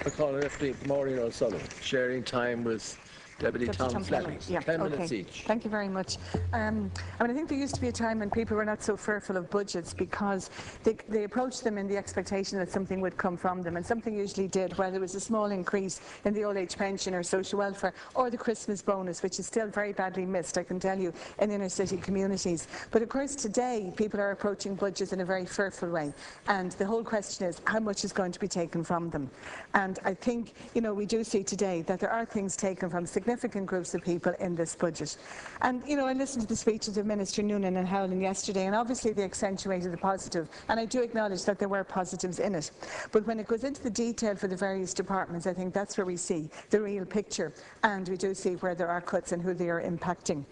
I call it Maureen O'Sullivan, sharing time with Deputy Tom Fleming. Yeah, 10 okay. minutes each. Thank you very much. I think there used to be a time when people were not so fearful of budgets because they approached them in the expectation that something would come from them, and something usually did, whether it was a small increase in the old age pension or social welfare or the Christmas bonus, which is still very badly missed, I can tell you, in inner city communities. But of course today people are approaching budgets in a very fearful way, and the whole question is how much is going to be taken from them. And I think, we do see today that there are things taken from significant groups of people in this budget. And I listened to the speeches of Minister Noonan and Howland yesterday, and obviously they accentuated the positive, and I do acknowledge that there were positives in it. But when it goes into the detail for the various departments, I think that's where we see the real picture, and we do see where there are cuts and who they are impacting.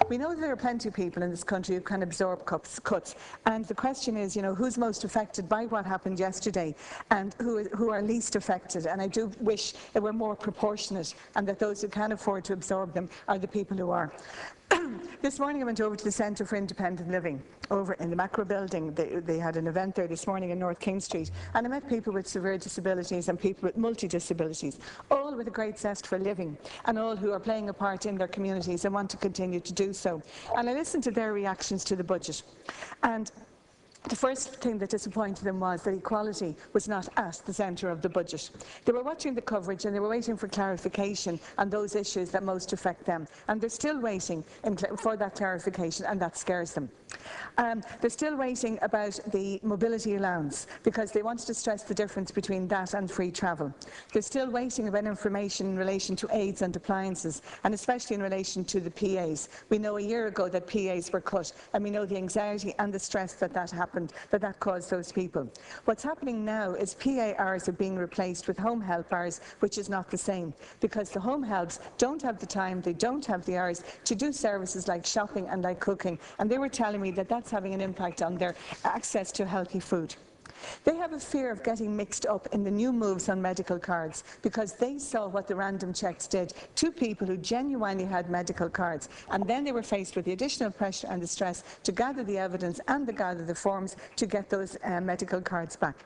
We know that there are plenty of people in this country who can absorb cuts, and the question is, who's most affected by what happened yesterday, and who are least affected. And I do wish it were more proportionate, and that those who can afford to absorb them are the people who are. This morning I went over to the Centre for Independent Living over in the Macro building. They had an event there this morning in North King Street, and I met people with severe disabilities and people with multi-disabilities, all with a great zest for living, and all who are playing a part in their communities and want to continue to do so. And I listened to their reactions to the budget, and the first thing that disappointed them was that equality was not at the centre of the budget. They were watching the coverage and they were waiting for clarification on those issues that most affect them. And they're still waiting for that clarification, and that scares them. They're still waiting about the mobility allowance because they wanted to stress the difference between that and free travel. They're still waiting about information in relation to aids and appliances, and especially in relation to the PAs. We know a year ago that PAs were cut, and we know the anxiety and the stress that happened, that caused those people. What's happening now is PA hours are being replaced with home help hours, which is not the same, because the home helps don't have the time, they don't have the hours to do services like shopping and like cooking, and they were telling me that that's having an impact on their access to healthy food. They have a fear of getting mixed up in the new moves on medical cards because they saw what the random checks did to people who genuinely had medical cards, and then they were faced with the additional pressure and the stress to gather the evidence and to gather the forms to get those medical cards back.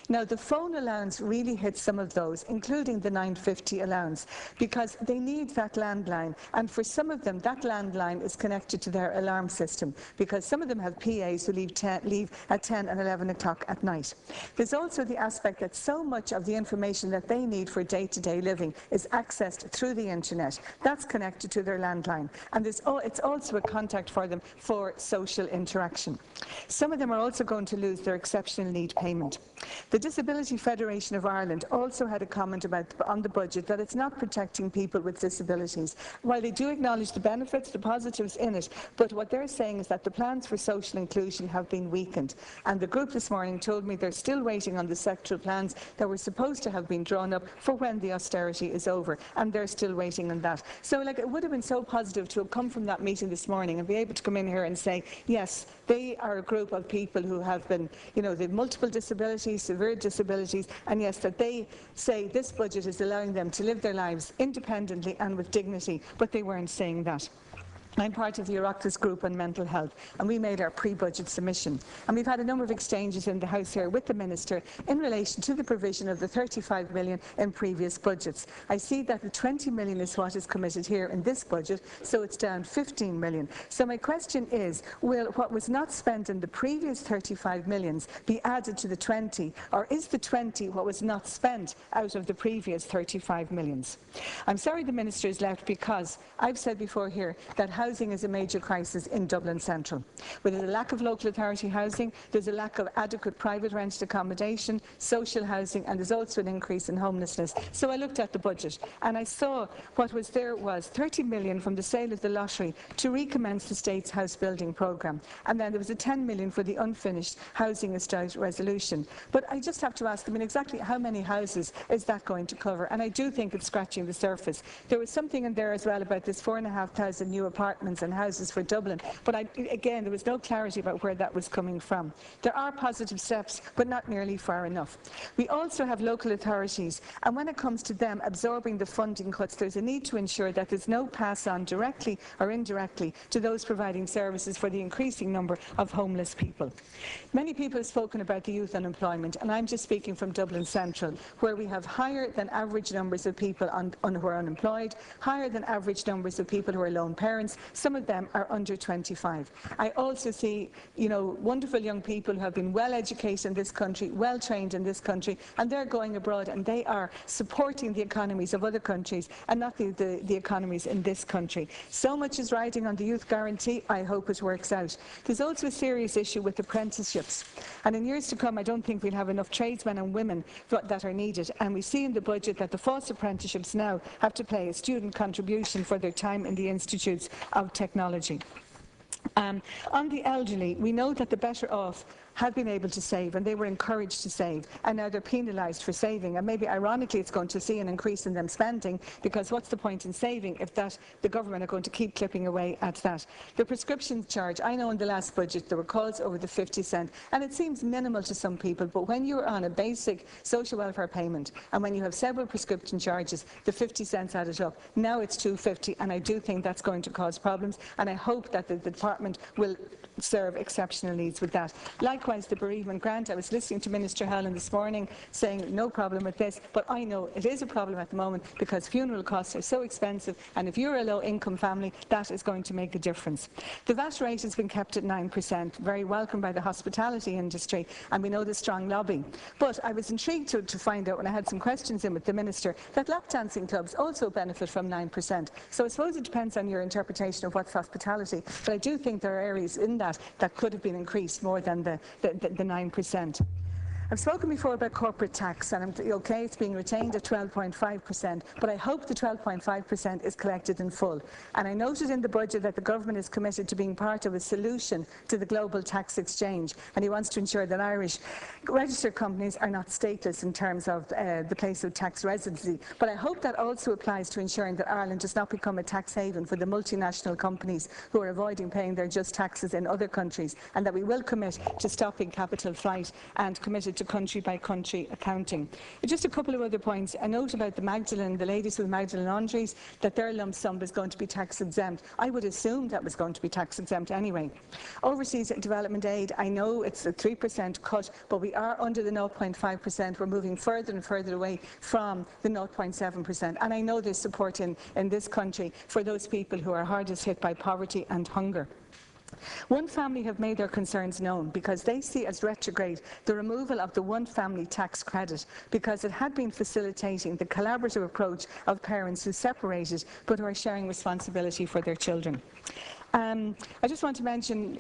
Now, the phone allowance really hits some of those, including the 950 allowance, because they need that landline, and for some of them that landline is connected to their alarm system, because some of them have PAs who leave at 10 and 11 o'clock at night. There's also the aspect that so much of the information that they need for day-to-day living is accessed through the internet. That's connected to their landline, and it's also a contact for them for social interaction. Some of them are also going to lose their exceptional need payment. The Disability Federation of Ireland also had a comment on the budget that it's not protecting people with disabilities. While they do acknowledge the benefits, the positives in it, but what they're saying is that the plans for social inclusion have been weakened. And the group this morning told me they're still waiting on the sectoral plans that were supposed to have been drawn up for when the austerity is over, and they're still waiting on that. So it would have been so positive to have come from that meeting this morning and be able to come in here and say, yes, they are a group of people who have been, they've multiple disabilities, severe disabilities, and yes, that they say this budget is allowing them to live their lives independently and with dignity, but they weren't saying that. I'm part of the Oireachtas group on mental health, and we made our pre-budget submission. And we've had a number of exchanges in the House here with the Minister in relation to the provision of the 35 million in previous budgets. I see that the 20 million is what is committed here in this budget, so it's down 15 million. So my question is, will what was not spent in the previous 35 millions be added to the 20, or is the 20 what was not spent out of the previous 35 millions? I'm sorry the Minister has left, because I've said before here that housing is a major crisis in Dublin Central. Where there's a lack of local authority housing, there's a lack of adequate private rented accommodation, social housing, and there's also an increase in homelessness. So I looked at the budget and I saw what was there was 30 million from the sale of the lottery to recommence the state's house building programme, and then there was a 10 million for the unfinished housing estate resolution. But I just have to ask, exactly how many houses is that going to cover? And I do think it's scratching the surface. There was something in there as well about this 4,500 new apartments apartments and houses for Dublin. But again, there was no clarity about where that was coming from. There are positive steps, but not nearly far enough. We also have local authorities, and when it comes to them absorbing the funding cuts, there's a need to ensure that there's no pass on directly or indirectly to those providing services for the increasing number of homeless people. Many people have spoken about the youth unemployment, and I'm just speaking from Dublin Central, where we have higher than average numbers of people who are unemployed, higher than average numbers of people who are lone parents. Some of them are under 25. I also see, wonderful young people who have been well educated in this country, well trained in this country, and they're going abroad and they are supporting the economies of other countries and not the economies in this country. So much is riding on the youth guarantee. I hope it works out. There's also a serious issue with apprenticeships, and in years to come I don't think we'll have enough tradesmen and women that are needed, and we see in the budget that the false apprenticeships now have to pay a student contribution for their time in the institutes of technology. On the elderly, we know that the better off have been able to save, and they were encouraged to save, and now they're penalised for saving, and maybe ironically it's going to see an increase in them spending, because what's the point in saving if the government are going to keep clipping away at that. The prescription charge, I know in the last budget there were calls over the 50 cent, and it seems minimal to some people, but when you're on a basic social welfare payment and when you have several prescription charges, the 50 cents added up. Now it's 250, and I do think that's going to cause problems, and I hope that the department will serve exceptional needs with that. Likewise, the bereavement grant, I was listening to Minister Howland this morning saying no problem with this, but I know it is a problem at the moment because funeral costs are so expensive, and if you're a low income family, that is going to make a difference. The VAT rate has been kept at 9%, very welcome by the hospitality industry, and we know the strong lobby. But I was intrigued to find out, when I had some questions in with the Minister, that lap dancing clubs also benefit from 9%. So I suppose it depends on your interpretation of what's hospitality, but I do think there are areas in that could have been increased more than the 9%. I've spoken before about corporate tax, and it's being retained at 12.5%, but I hope the 12.5% is collected in full. And I noted in the budget that the government is committed to being part of a solution to the global tax exchange, and he wants to ensure that Irish registered companies are not stateless in terms of the place of tax residency. But I hope that also applies to ensuring that Ireland does not become a tax haven for the multinational companies who are avoiding paying their just taxes in other countries, and that we will commit to stopping capital flight and committed to country-by-country accounting. Just a couple of other points. A note about the ladies with Magdalene laundries, that their lump sum was going to be tax exempt. I would assume that was going to be tax exempt anyway. Overseas development aid, I know it's a 3% cut, but we are under the 0.5%. We're moving further and further away from the 0.7%. And I know there's support in this country for those people who are hardest hit by poverty and hunger. One family have made their concerns known because they see as retrograde the removal of the one family tax credit, because it had been facilitating the collaborative approach of parents who separated but who are sharing responsibility for their children. I just want to mention,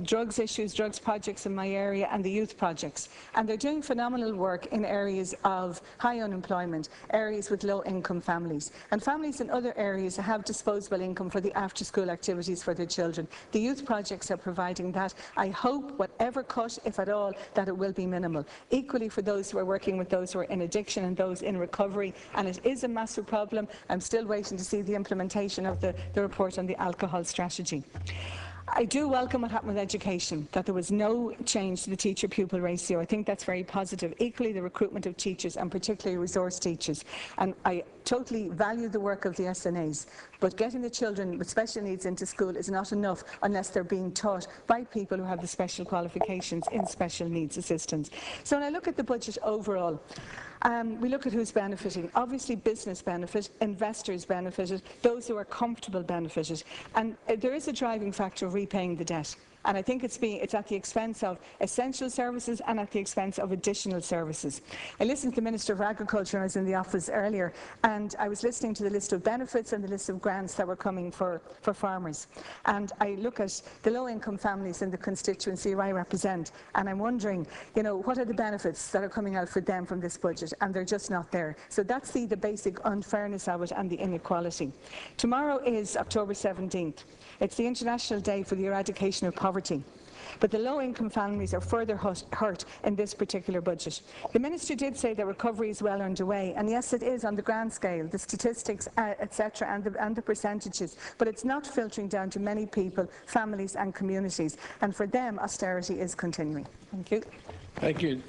drugs issues, drugs projects in my area, and the youth projects. And they're doing phenomenal work in areas of high unemployment, areas with low-income families. And families in other areas have disposable income for the after-school activities for their children. The youth projects are providing that. I hope, whatever cut, if at all, that it will be minimal. Equally for those who are working with those who are in addiction and those in recovery. And it is a massive problem. I'm still waiting to see the implementation of the report on the alcohol strategy. I do welcome what happened with education, that there was no change to the teacher-pupil ratio. I think that's very positive. Equally, the recruitment of teachers, and particularly resource teachers. And I totally value the work of the SNAs, but getting the children with special needs into school is not enough unless they're being taught by people who have the special qualifications in special needs assistance. So when I look at the budget overall, we look at who's benefiting. Obviously business benefit, investors benefited, those who are comfortable benefited, and there is a driving factor of repaying the debt. And I think it's at the expense of essential services and at the expense of additional services. I listened to the Minister of Agriculture when I was in the office earlier, and I was listening to the list of benefits and the list of grants that were coming for farmers. And I look at the low-income families in the constituency I represent, and I'm wondering, what are the benefits that are coming out for them from this budget? And they're just not there. So that's the basic unfairness of it and the inequality. Tomorrow is October 17th. It's the International Day for the Eradication of Poverty. But the low-income families are further hurt in this particular budget. The Minister did say that recovery is well underway, and yes, it is on the grand scale, the statistics, etc., and the percentages, but it's not filtering down to many people, families and communities, and for them austerity is continuing. Thank you. Thank you.